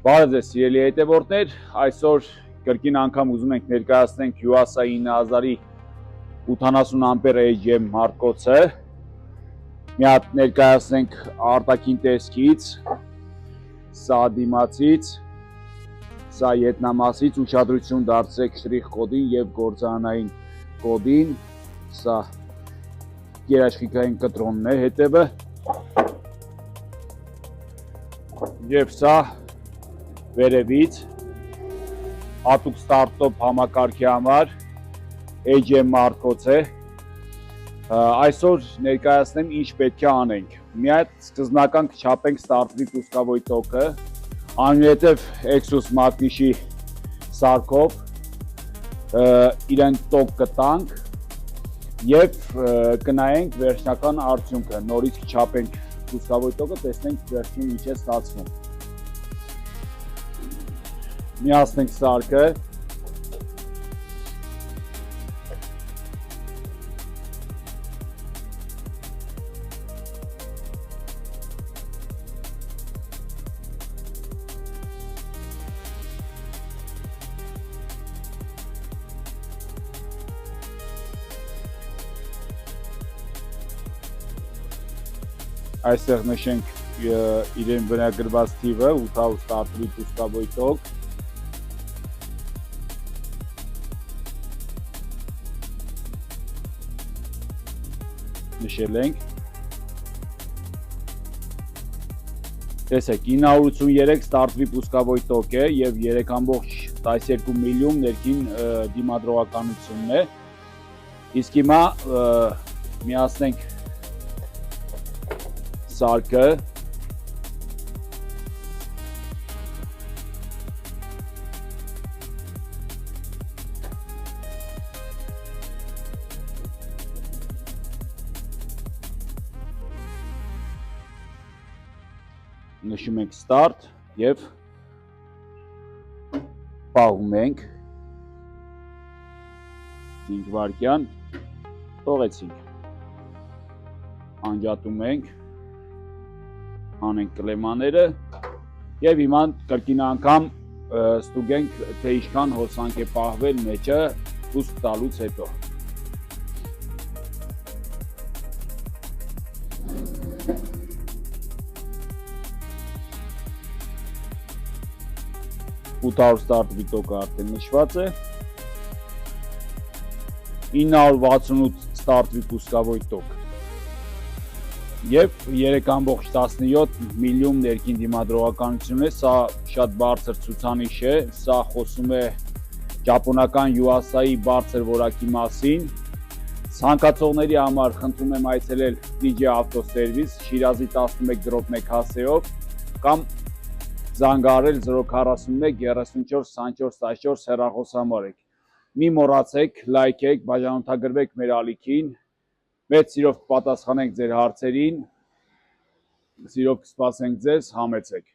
Բարև ձեզ սիրելի հետևորդներ, այսօր կրկին անգամ ուզում ենք ներկայացնենք UASA 9000-ի 80 ամպեր AGM մարտկոցը։ Մի հատ ներկայացնենք արտաքին տեսքից, սա դիմացից, սա ետնամասից, ուշադրություն դարձրեք շրիխ կոդին եւ գործարանային կոդին, սա երաշխիքային կտրոնն է հետևը եւ սա վերևից հատուկ ստարտոպ համակարգի համար AGM մարտկոց է։ Այսօր ներկայացնեմ ինչ պետք է անենք։ Մի հատ սկզբնական կչափենք ստարտվի պուսկավոյ տոկը, այնուհետև Exus մագնիշի սարքով իրեն տոկ կտանք եւ կնայենք վերջնական արդյունքը։ Նորից կչափենք պուսկավոյ տոկը, տեսնենք վերջին ինչ է ստացվում։ Միացնենք սարքը, այստեղ նշենք իրեն վրա գրված թիվը 800 ստարտվի պուսկավոյ տոկ, նշել ենք, տեսեք 983 ստարտվի պուսկավոյ տոկ է և 3.12 միլիոն ներքին դիմադրողականությունն է, իսկ հիմա միացնենք սարքը, նշում ենք start և պահում ենք 5 վայրկյան, թողեցինք, անջատում ենք, անենք կլեմաները և հիմա կրկին անգամ ստուգենք, թե ինչքան հոսանք է պահվել մեջը պուսկ տալուց հետո։ 800 ստարտվի տոկը արդեն նշված է, 968 ստարտվի պուսկավոյ տոկ և 3.17 միլիոն ներքին դիմադրողականություն է, սա շատ բարձր ցուցանիշ է, սա խոսում է ճապոնական UASA-ի բարձր որակի մասին։ Ցանկացողների համար խնդրում եմ այցելել DJ Auto Service Շիրազի 11/1 հասեով կամ զանգահարել 041 34 24 14 հեռախոսահամարով։ Մի մոռացեք լայքեք, բաժանորդագրվեք մեր ալիքին, մեծ սիրով կպատասխանենք ձեր հարցերին, սիրով կսպասենք ձեզ, համեցեք։